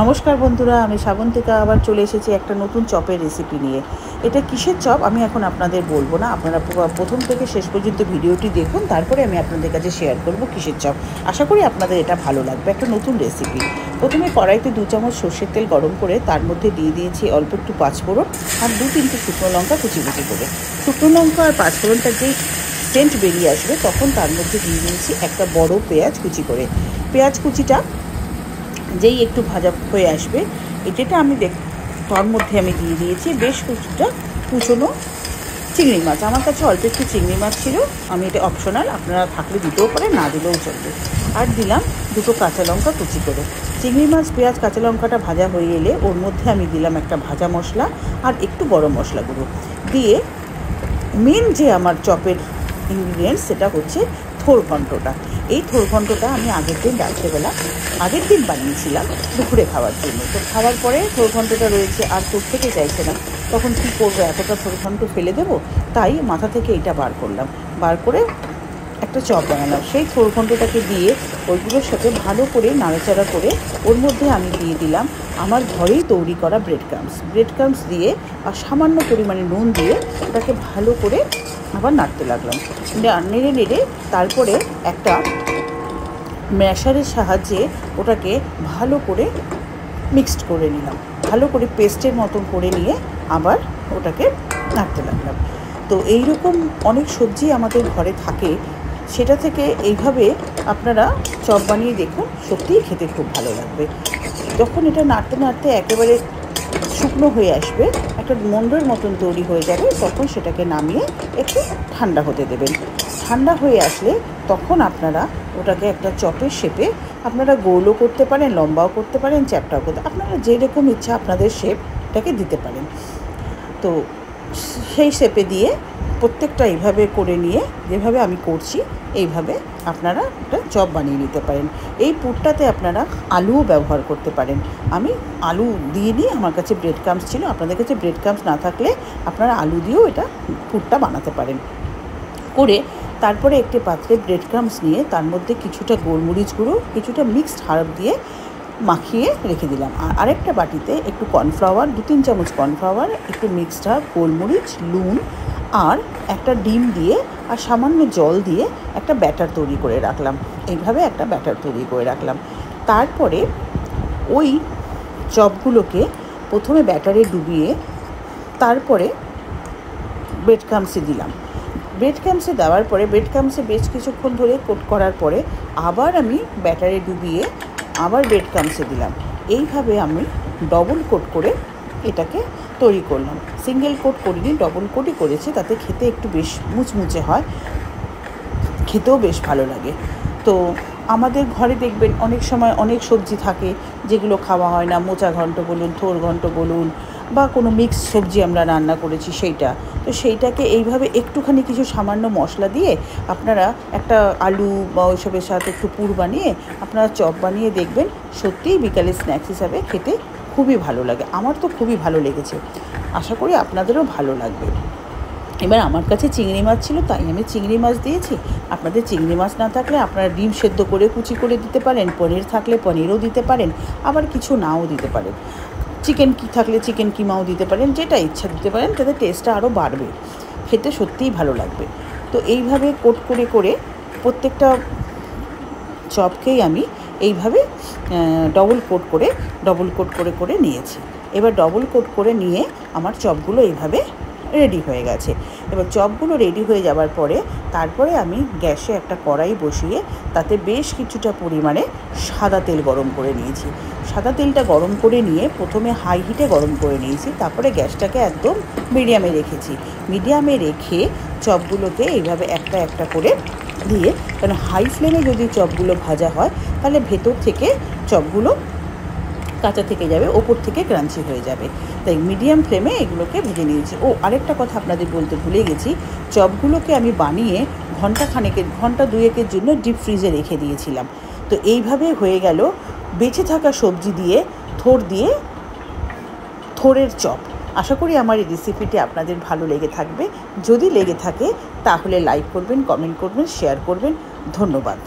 নমস্কার বন্ধুরা, আমি শ্রাবন্তিকা আবার চলে এসেছি একটা নতুন চপের রেসিপি নিয়ে। এটা কিসের চপ আমি এখন আপনাদের বলবো না, আপনারা প্রথম থেকে শেষ পর্যন্ত ভিডিওটি দেখুন, তারপরে আমি আপনাদের কাছে শেয়ার করব কিসের চপ। আশা করি আপনাদের এটা ভালো লাগবে, একটা নতুন রেসিপি। প্রথমে কড়াইতে 2 চামচ সর্ষের তেল গরম করে তার মধ্যে দিয়ে দিয়েছি অল্প একটু পাঁচফোড়ন আর 2-3টে শুকনো লঙ্কা কুচি কুচি করে। শুকনো লঙ্কা আর পাঁচফোড়নটা যেই সেন্ট বেরিয়ে আসবে তখন তার মধ্যে দিয়ে দিয়েছি একটা বড় পেঁয়াজ কুচি করে। পেঁয়াজ কুচিটা যেই একটু ভাজা হয়ে আসবে, যেটা আমি তার মধ্যে আমি দিয়ে দিয়েছি বেশ কিছুটা কুচনো চিংড়ি মাছ। আমার কাছে অল্প একটু চিংড়ি মাছ ছিল, আমি এটা অপশনাল, আপনারা থাকলে দিতেও পারেন, না দিলেও চলবে। আর দিলাম 2টো কাঁচা লঙ্কা কুচি করে। চিংড়ি মাছ, পেঁয়াজ, কাঁচা লঙ্কাটা ভাজা হয়ে এলে ওর মধ্যে আমি দিলাম একটা ভাজা মশলা আর একটু গরম মশলা গুঁড়ো দিয়ে মেন যে আমার চপের ইনগ্রিডিয়েন্টস সেটা হচ্ছে থোর ঘন্টটা। এই থোর ঘন্টটা আমি আগের দিন বানিয়েছিলাম দুপুরে খাওয়ার জন্য। তো খাওয়ার পরে থোর ঘন্টটা রয়েছে, আর তোর থেকে চাইছে না, তখন কী করবো, এতটা থোর ঘন্ট ফেলে দেবো, তাই মাথা থেকে এটা বার করলাম। বার করে একটা চপ বানালাম। সেই থোর ঘন্টটাকে দিয়ে ওইগুলোর সাথে ভালো করে নাড়াচাড়া করে ওর মধ্যে আমি দিয়ে দিলাম আমার ঘরেই তৈরি করা ব্রেড ক্রাম্বস দিয়ে আর সামান্য পরিমাণে নুন দিয়ে ওটাকে ভালো করে আবার নাড়তে লাগলাম। নেড়ে তারপরে একটা ম্যাশারের সাহায্যে ওটাকে ভালো করে মিক্সড করে নিলাম, ভালো করে পেস্টের মতন করে নিয়ে আবার ওটাকে নাড়তে লাগলাম। তো এইরকম অনেক সবজি আমাদের ঘরে থাকে, সেটা থেকে এইভাবে আপনারা চপ বানিয়ে দেখুন, সত্যিই খেতে খুব ভালো লাগবে। যখন এটা নাড়তে নাড়তে একেবারে শুকনো হয়ে আসবে, একটা মন্ডের মতন তৈরি হয়ে যাবে, তখন সেটাকে নামিয়ে একটু ঠান্ডা হতে দেবেন। ঠান্ডা হয়ে আসলে তখন আপনারা ওটাকে একটা চপের শেপে আপনারা গোলও করতে পারেন, লম্বাও করতে পারেন, চ্যাপটাও করতে, আপনারা যেরকম ইচ্ছা আপনাদের শেপটাকে দিতে পারেন। তো সেই শেপে দিয়ে প্রত্যেকটা এইভাবে করে নিয়ে, যেভাবে আমি করছি এইভাবে আপনারা একটা চপ বানিয়ে নিতে পারেন। এই পুরটাতে আপনারা আলুও ব্যবহার করতে পারেন। আমি আলু দিয়ে নিয়ে, আমার কাছে ব্রেড ক্রাম্বস ছিল, আপনাদের কাছে ব্রেড ক্রাম্বস না থাকলে আপনারা আলু দিয়েও এটা পুরটা বানাতে পারেন। করে তারপরে একটি পাত্রে ব্রেড ক্রাম্বস নিয়ে তার মধ্যে কিছুটা গোলমরিচ গুঁড়ো, কিছুটা মিক্সড হার্ব দিয়ে মাখিয়ে রেখে দিলাম। আর আরেকটা বাটিতে একটু কর্নফ্লাওয়ার, 2-3 চামচ কর্নফ্লাওয়ার, একটু মিক্সড হার্ব, গোলমরিচ, নুন আর একটা ডিম দিয়ে আর সামান্য জল দিয়ে একটা ব্যাটার তৈরি করে রাখলাম। এইভাবে একটা ব্যাটার তৈরি করে রাখলাম। তারপরে ওই চপগুলোকে প্রথমে ব্যাটারে ডুবিয়ে তারপরে ব্রেড ক্রাম্বসে দিলাম। ব্রেড ক্রাম্বসে দেওয়ার পরে ব্রেড ক্রাম্বসে বেশ কিছুক্ষণ ধরে কোট করার পরে আবার আমি ব্যাটারে ডুবিয়ে আবার ব্রেড ক্রাম্বসে দিলাম। এইভাবে আমি ডবল কোট করে এটাকে তৈরি করলাম। সিঙ্গেল কোট করিনি, ডবল কোটই করেছি, তাতে খেতে একটু বেশ মুচমুচে হয়, খেতেও বেশ ভালো লাগে। তো আমাদের ঘরে দেখবেন অনেক সময় অনেক সবজি থাকে যেগুলো খাওয়া হয় না, মোচা ঘন্ট বলুন, থোর ঘন্ট বলুন, বা কোনো মিক্স সবজি আমরা রান্না করেছি সেইটা। তো সেইটাকে এইভাবে একটুখানি কিছু সামান্য মশলা দিয়ে আপনারা একটা আলু বা ওইসবের সাথে একটু পুর বানিয়ে আপনারা চপ বানিয়ে দেখবেন, সত্যিই বিকালে স্ন্যাক্স হিসাবে খেতে খুবই ভালো লাগে। আমার তো খুবই ভালো লেগেছে, আশা করি আপনাদেরও ভালো লাগবে। এবার আমার কাছে চিংড়ি মাছ ছিল, তাই আমি চিংড়ি মাছ দিয়েছি। আপনাদের চিংড়ি মাছ না থাকলে আপনারা ডিম সেদ্ধ করে কুচি করে দিতে পারেন, পনির থাকলে পনিরও দিতে পারেন, আবার কিছু নাও দিতে পারেন। চিকেন থাকলে চিকেন কিমাও দিতে পারেন, যেটা ইচ্ছা দিতে পারেন, তাতে টেস্টটা আরও বাড়বে, খেতে সত্যিই ভালো লাগবে। তো এইভাবে কোট করে করে প্রত্যেকটা চপকেই আমি এইভাবে ডবল কোট করে নিয়েছি। এবার ডবল কোট করে নিয়ে আমার চপগুলো এইভাবে রেডি হয়ে গেছে। এবার চপগুলো রেডি হয়ে যাওয়ার পরে তারপরে আমি গ্যাসে একটা কড়াই বসিয়ে তাতে বেশ কিছুটা পরিমাণে সাদা তেল গরম করে নিয়েছি। সাদা তেলটা গরম করে নিয়ে প্রথমে হাই হিটে গরম করে নিয়েছি, তারপরে গ্যাসটাকে একদম মিডিয়ামে রেখেছি। মিডিয়ামে রেখে চপগুলোকে এইভাবে একটা একটা করে দিয়ে, কারণ হাই ফ্লেমে যদি চপগুলো ভাজা হয় তাহলে ভেতর থেকে চপগুলো কাঁচা থেকে যাবে, ওপর থেকে ক্রাঞ্চি হয়ে যাবে, তাই মিডিয়াম ফ্লেমে এগুলোকে ভেজে নিয়েছি। আরেকটা কথা আপনাদের বলতে ভুলে গেছি, চপগুলোকে আমি বানিয়ে ঘন্টা 2-1-এর জন্য ডিপ ফ্রিজে রেখে দিয়েছিলাম। তো এইভাবে হয়ে গেল বেঁচে থাকা সবজি দিয়ে থোড়ের চপ। আশা করি আমার এই রেসিপিটি আপনাদের ভালো লেগে থাকবে। যদি লেগে থাকে তাহলে লাইক করবেন, কমেন্ট করবেন, শেয়ার করবেন। ধন্যবাদ।